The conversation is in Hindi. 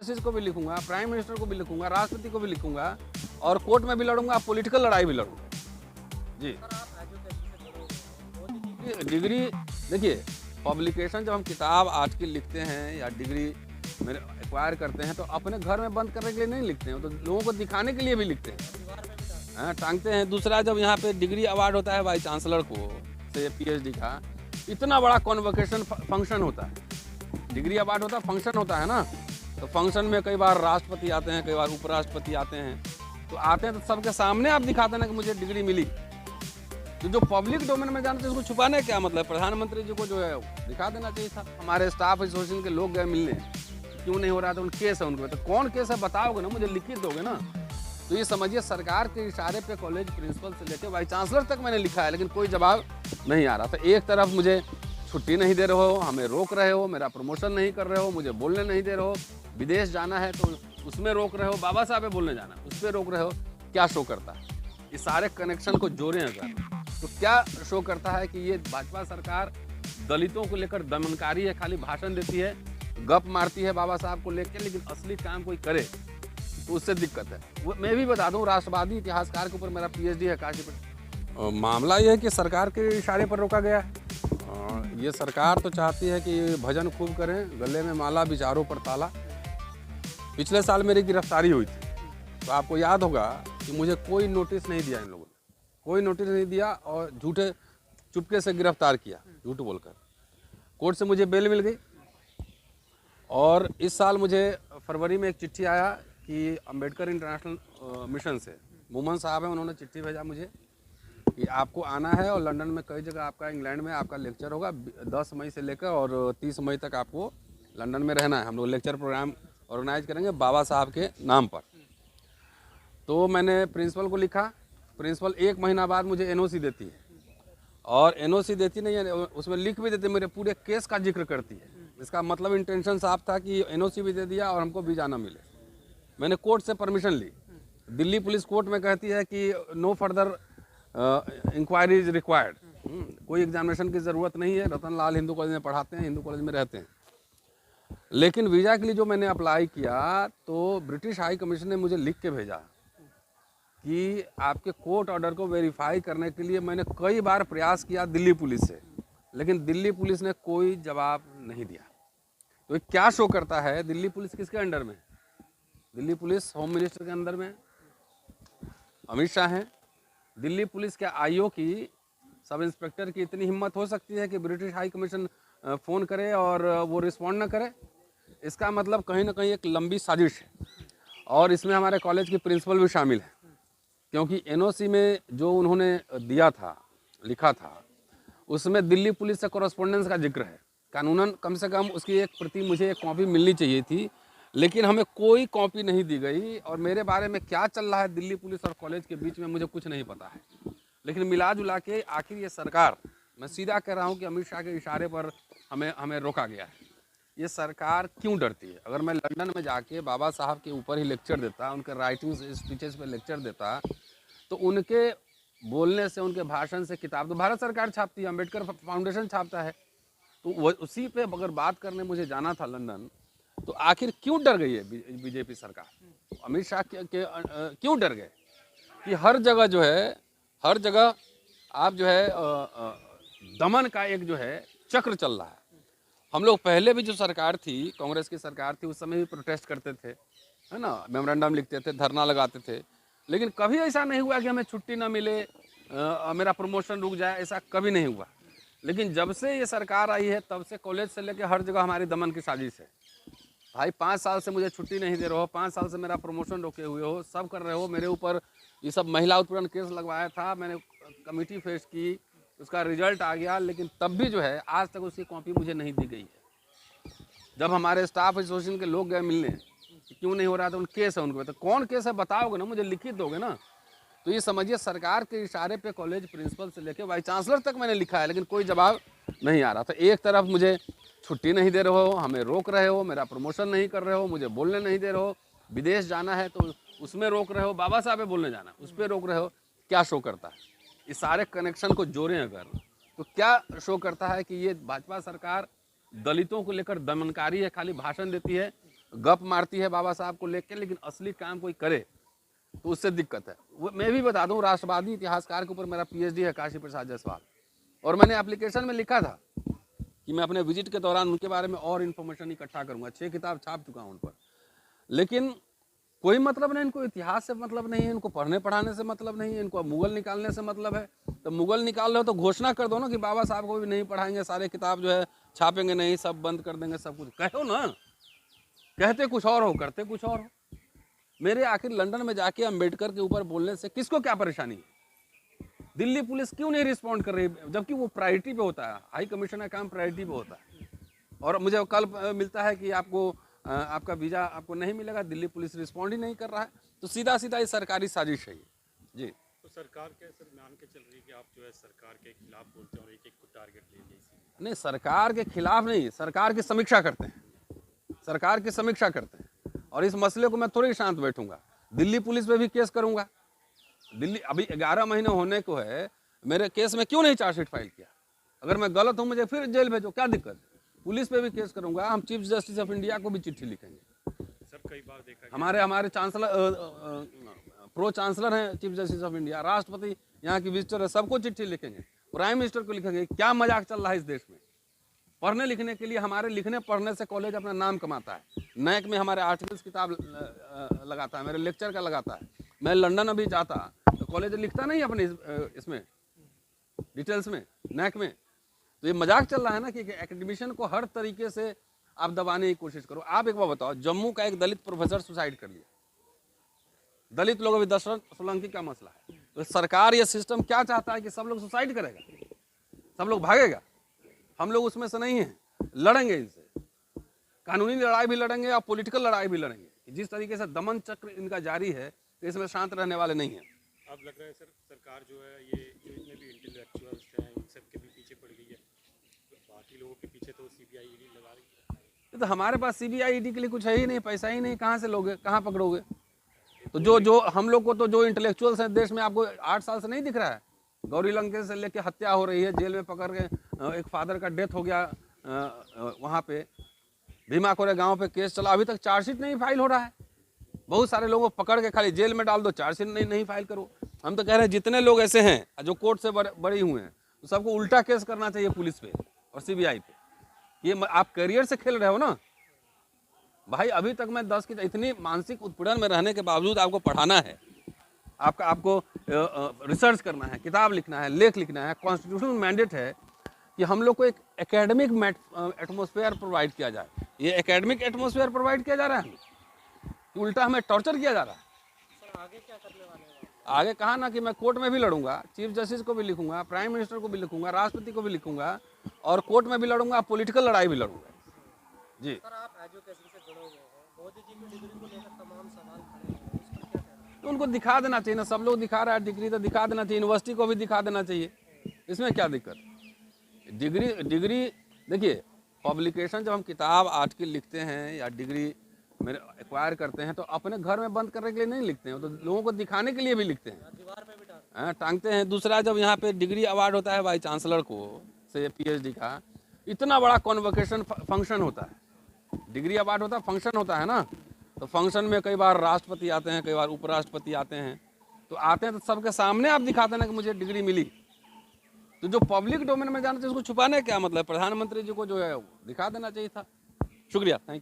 फोर्सेस को भी लिखूंगा, प्राइम मिनिस्टर को भी लिखूंगा, राष्ट्रपति को भी लिखूंगा और कोर्ट में भी लड़ूंगा, पॉलिटिकल लड़ाई भी लड़ूंगा जी। डिग्री देखिए, पब्लिकेशन जब हम किताब आज की लिखते हैं या डिग्री मेरे एक्वायर करते हैं तो अपने घर में बंद करने के लिए नहीं लिखते हैं, तो लोगों को दिखाने के लिए भी लिखते हैं, हाँ, टांगते हैं। दूसरा, जब यहाँ पे डिग्री अवार्ड होता है वाइस चांसलर को से PhD का, इतना बड़ा कॉन्वोकेशन फंक्शन होता है, डिग्री अवार्ड होता है, फंक्शन होता है ना, तो फंक्शन में कई बार राष्ट्रपति आते हैं, कई बार उपराष्ट्रपति आते हैं, तो आते हैं तो सबके सामने आप दिखाते हैं ना कि मुझे डिग्री मिली। तो जो पब्लिक डोमेन में जानते हैं उसको छुपाने क्या मतलब, प्रधानमंत्री जी को जो है दिखा देना चाहिए था। हमारे स्टाफ एसोसिएशन के लोग गए मिलने, क्यों नहीं हो रहा था, उन केस है उनके, तो कौन केस है बताओगे ना, मुझे लिखित दोगे ना। तो ये समझिए सरकार के इशारे पे कॉलेज प्रिंसिपल से लेकर वाइस चांसलर तक मैंने लिखा है, लेकिन कोई जवाब नहीं आ रहा। तो एक तरफ मुझे छुट्टी नहीं दे रहे हो, हमें रोक रहे हो, मेरा प्रमोशन नहीं कर रहे हो, मुझे बोलने नहीं दे रहे हो, विदेश जाना है तो उसमें रोक रहे हो, बाबा साहब पे बोलने जाना उस पर रोक रहे हो, क्या शो करता है? ये सारे कनेक्शन को जोड़ें अगर तो क्या शो करता है कि ये भाजपा सरकार दलितों को लेकर दमनकारी है, खाली भाषण देती है, गप मारती है बाबा साहब को लेकर, लेकिन असली काम कोई करे तो उससे दिक्कत है। मैं भी बता दूं, राष्ट्रवादी इतिहासकार के ऊपर मेरा PhD है काशी पर। मामला यह है कि सरकार के इशारे पर रोका गया है। ये सरकार तो चाहती है कि भजन खूब करें, गले में माला, विचारों पर ताला। पिछले साल मेरी गिरफ्तारी हुई थी, तो आपको याद होगा कि मुझे कोई नोटिस नहीं दिया इन लोगों ने, कोई नोटिस नहीं दिया और झूठे चुपके से गिरफ्तार किया, झूठ बोलकर। कोर्ट से मुझे बेल मिल गई और इस साल मुझे फरवरी में एक चिट्ठी आया कि अंबेडकर इंटरनेशनल मिशन से मोमन साहब हैं, उन्होंने चिट्ठी भेजा मुझे कि आपको आना है और लंदन में कई जगह आपका, इंग्लैंड में आपका लेक्चर होगा 10 मई से लेकर और 30 मई तक आपको लंदन में रहना है। हम लोग लेक्चर प्रोग्राम ऑर्गेनाइज करेंगे बाबा साहब के नाम पर। तो मैंने प्रिंसिपल को लिखा, प्रिंसिपल 1 महीना बाद मुझे NOC देती है और NOC देती नहीं है, उसमें लिख भी देती है, मेरे पूरे केस का जिक्र करती है। इसका मतलब इंटेंशन साफ था कि NOC भी दे दिया और हमको वीज़ा ना मिले। मैंने कोर्ट से परमिशन ली, दिल्ली पुलिस कोर्ट में कहती है कि no further inquiry is required, कोई एग्जामिनेशन की ज़रूरत नहीं है, रतन लाल हिंदू कॉलेज में पढ़ाते हैं, हिंदू कॉलेज में रहते हैं। लेकिन वीज़ा के लिए जो मैंने अप्लाई किया तो ब्रिटिश हाई कमीशन ने मुझे लिख के भेजा कि आपके कोर्ट ऑर्डर को वेरीफाई करने के लिए मैंने कई बार प्रयास किया दिल्ली पुलिस से, लेकिन दिल्ली पुलिस ने कोई जवाब नहीं दिया। तो ये क्या शो करता है? दिल्ली पुलिस किसके अंडर में? दिल्ली पुलिस होम मिनिस्टर के अंदर में अमित शाह हैं। दिल्ली पुलिस के IO की, सब इंस्पेक्टर की इतनी हिम्मत हो सकती है कि ब्रिटिश हाई कमीशन फ़ोन करे और वो रिस्पॉन्ड ना करे? इसका मतलब कहीं ना कहीं एक लंबी साजिश है और इसमें हमारे कॉलेज की प्रिंसिपल भी शामिल है, क्योंकि NOC में जो उन्होंने दिया था, लिखा था, उसमें दिल्ली पुलिस से कॉरेस्पॉन्डेंस का जिक्र है। कानूनन कम से कम उसकी एक प्रति, मुझे एक कॉपी मिलनी चाहिए थी, लेकिन हमें कोई कॉपी नहीं दी गई और मेरे बारे में क्या चल रहा है दिल्ली पुलिस और कॉलेज के बीच में मुझे कुछ नहीं पता है। लेकिन मिला जुला के आखिर ये सरकार, मैं सीधा कह रहा हूँ कि अमित शाह के इशारे पर हमें रोका गया है। ये सरकार क्यों डरती है? अगर मैं लंदन में जाके बाबा साहब के ऊपर ही लेक्चर देता, उनके राइटिंग स्पीचेस पे लेक्चर देता, तो उनके बोलने से, उनके भाषण से किताब तो भारत सरकार छापती है, अम्बेडकर फाउंडेशन छापता है, तो वो उसी पे अगर बात करने मुझे जाना था लंदन, तो आखिर क्यों डर गई है बीजेपी सरकार? अमित शाह क्यों डर गए कि हर जगह जो है, हर जगह आप जो है दमन का एक जो है चक्र चल रहा है। हम लोग पहले भी जो सरकार थी, कांग्रेस की सरकार थी, उस समय भी प्रोटेस्ट करते थे, है ना, मेमोरेंडम लिखते थे, धरना लगाते थे, लेकिन कभी ऐसा नहीं हुआ कि हमें छुट्टी ना मिले, मेरा प्रमोशन रुक जाए, ऐसा कभी नहीं हुआ। लेकिन जब से ये सरकार आई है तब से कॉलेज से लेकर हर जगह हमारी दमन की साजिश है। भाई 5 साल से मुझे छुट्टी नहीं दे रहे हो, 5 साल से मेरा प्रमोशन रोके हुए हो, सब कर रहे हो, मेरे ऊपर ये सब महिला उत्पीड़न केस लगवाया था, मैंने कमेटी फेस की, उसका रिजल्ट आ गया, लेकिन तब भी जो है आज तक उसकी कॉपी मुझे नहीं दी गई है। जब हमारे स्टाफ एसोसिएशन के लोग गए मिलने, क्यों नहीं हो रहा था, उन केस है उनके, तो कौन केस है बताओगे ना, मुझे लिखित दोगे ना। तो ये समझिए सरकार के इशारे पे कॉलेज प्रिंसिपल से लेकर वाइस चांसलर तक मैंने लिखा है, लेकिन कोई जवाब नहीं आ रहा। तो एक तरफ मुझे छुट्टी नहीं दे रहे हो, हमें रोक रहे हो, मेरा प्रमोशन नहीं कर रहे हो, मुझे बोलने नहीं दे रहे हो, विदेश जाना है तो उसमें रोक रहे हो, बाबा साहब पे बोलने जाना उस पर रोक रहे हो, क्या शो करता है? इस सारे कनेक्शन को जोड़ें अगर तो क्या शो करता है कि ये भाजपा सरकार दलितों को लेकर दमनकारी है, खाली भाषण देती है, गप मारती है बाबा साहब को लेकर, लेकिन असली काम कोई करे तो उससे दिक्कत है। मैं भी बता दूं, राष्ट्रवादी इतिहासकार के ऊपर मेरा पीएचडी है, काशी प्रसाद जायसवाल, और मैंने एप्लीकेशन में लिखा था कि मैं अपने विजिट के दौरान उनके बारे में और इन्फॉर्मेशन इकट्ठा करूंगा। 6 किताब छाप चुका हूं उन पर, लेकिन कोई मतलब नहीं, इनको इतिहास से मतलब नहीं है, इनको पढ़ने पढ़ाने से मतलब नहीं है, इनको मुगल निकालने से मतलब है। तो मुगल निकाल रहे हो तो घोषणा कर दो ना कि बाबा साहब को भी नहीं पढ़ाएंगे, सारे किताब जो है छापेंगे नहीं, सब बंद कर देंगे, सब कुछ कहो ना। कहते कुछ और हो, करते कुछ और हो। मेरे आखिर लंदन में जाके अम्बेडकर के ऊपर बोलने से किसको क्या परेशानी है? दिल्ली पुलिस क्यों नहीं रिस्पॉन्ड कर रही, जबकि वो प्रायोरिटी पे होता है, हाई कमिश्नर का काम प्रायोरिटी पे होता है। और मुझे कल मिलता है कि आपको आपका वीज़ा आपको नहीं मिलेगा, दिल्ली पुलिस रिस्पॉन्ड ही नहीं कर रहा है। तो सीधा सीधा ये सरकारी साजिश है जी। तो सरकार के सर मान के चल रही है कि आप जो है सरकार के खिलाफ बोलते हैं और एक एक को टारगेट ले लिया। नहीं, सरकार के खिलाफ नहीं, सरकार की समीक्षा करते हैं, सरकार की समीक्षा करते हैं। और इस मसले को मैं थोड़ी शांत बैठूंगा, दिल्ली पुलिस पे भी केस करूंगा। दिल्ली अभी 11 महीने होने को है, मेरे केस में क्यों नहीं चार्जशीट फाइल किया? अगर मैं गलत हूं मुझे फिर जेल भेजो, क्या दिक्कत है? पुलिस पे भी केस करूंगा। हम चीफ जस्टिस ऑफ इंडिया को भी चिट्ठी लिखेंगे। सर कई बार देखा हमारे चांसलर प्रो चांसलर हैं चीफ जस्टिस ऑफ इंडिया, राष्ट्रपति यहाँ की विजिटर है, सबको चिट्ठी लिखेंगे, प्राइम मिनिस्टर को लिखेंगे। क्या मजाक चल रहा है इस देश में? पढ़ने लिखने के लिए, हमारे लिखने पढ़ने से कॉलेज अपना नाम कमाता है। नैक में हमारे आर्टिकल्स किताब लगाता है, मेरे लेक्चर का लगाता है। मैं लंदन अभी जाता तो कॉलेज लिखता नहीं अपने इसमें डिटेल्स में, नैक में। तो ये मजाक चल रहा है ना कि एकेडमिशियन को हर तरीके से आप दबाने की कोशिश करो। आप एक बार बताओ, जम्मू का एक दलित प्रोफेसर सुसाइड कर लिया, दलित लोग अभी दशरथ सोलंकी का मसला है। तो सरकार या सिस्टम क्या चाहता है कि सब लोग सुसाइड करेगा, सब लोग भागेगा? हम लोग उसमें से नहीं हैं, लड़ेंगे इनसे, कानूनी लड़ाई भी लड़ेंगे और पॉलिटिकल लड़ाई भी लड़ेंगे। जिस तरीके से दमन चक्र इनका जारी है तो इसमें शांत रहने वाले नहीं हैं। अब लग रहा है सर सरकार जो है ये जो इतने भी इंटेलेक्चुअल्स हैं इन सब के भी पीछे पड़ गई है, तो बाकी लोगों के पीछे तो सीबीआई ईडी लगा रही है। तो हमारे पास सीबीआई ईडी के लिए कुछ है ही नहीं, पैसा ही नहीं, कहाँ से लोगे, कहाँ पकड़ोगे? तो जो हम लोग को तो जो इंटेलेक्चुअल्स हैं देश में, आपको 8 साल से नहीं दिख रहा है? गौरी लंकेश से लेके हत्या हो रही है, जेल में पकड़ के एक फादर का डेथ हो गया वहाँ पे, भीमा कोरे गांव पे केस चला, अभी तक चार्जशीट नहीं फाइल हो रहा है। बहुत सारे लोगों को पकड़ के खाली जेल में डाल दो, चार्जशीट नहीं फाइल करो। हम तो कह रहे हैं जितने लोग ऐसे हैं जो कोर्ट से बरी हुए हैं, तो सबको उल्टा केस करना चाहिए पुलिस पे और सीबीआई पे। ये आप करियर से खेल रहे हो ना भाई। अभी तक मैं 10 की इतनी मानसिक उत्पीड़न में रहने के बावजूद आपको पढ़ाना है, आपको रिसर्च करना है, किताब लिखना है, लेख लिखना है। कॉन्स्टिट्यूशनल मैंडेट है कि हम लोग को एक एकेडमिक एटमॉस्फेयर प्रोवाइड किया जाए। ये एकेडमिक एटमॉस्फेयर प्रोवाइड किया जा रहा है कि उल्टा हमें टॉर्चर किया जा रहा है? सर आगे क्या करने वाले हैं? आगे कहा ना कि मैं कोर्ट में भी लड़ूंगा, चीफ जस्टिस को भी लिखूंगा, प्राइम मिनिस्टर को भी लिखूंगा, राष्ट्रपति को भी लिखूंगा, और कोर्ट में भी लड़ूंगा, पॉलिटिकल लड़ाई भी लड़ूंगा जी। सर आप एजुकेशन से जुड़े हुए हैं, मोदी जी की डिग्री को लेकर तमाम सवाल खड़े हैं, उसका क्या कहना है? तो उनको दिखा देना चाहिए ना, सब लोग दिखा रहा है डिग्री, तो दिखा देना चाहिए, यूनिवर्सिटी को भी दिखा देना चाहिए। इसमें क्या दिक्कत? डिग्री देखिए, पब्लिकेशन जब हम किताब आज की लिखते हैं या डिग्री मेरे एक्वायर करते हैं तो अपने घर में बंद करने के लिए नहीं लिखते हैं, तो लोगों को दिखाने के लिए भी लिखते हैं, दीवार पे भी टांगते हैं। दूसरा, जब यहाँ पे डिग्री अवार्ड होता है वाइस चांसलर को से पीएचडी का, इतना बड़ा कॉन्वोकेशन फंक्शन होता है, डिग्री अवार्ड होता है, फंक्शन होता है ना। तो फंक्शन में कई बार राष्ट्रपति आते हैं, कई बार उपराष्ट्रपति आते हैं, तो आते हैं तो सबके सामने आप दिखाते हैं ना कि मुझे डिग्री मिली। तो जो पब्लिक डोमेन में जाना चाहिए उसको छुपाने क्या मतलब? प्रधानमंत्री जी को जो है दिखा देना चाहिए था। शुक्रिया, थैंक यू।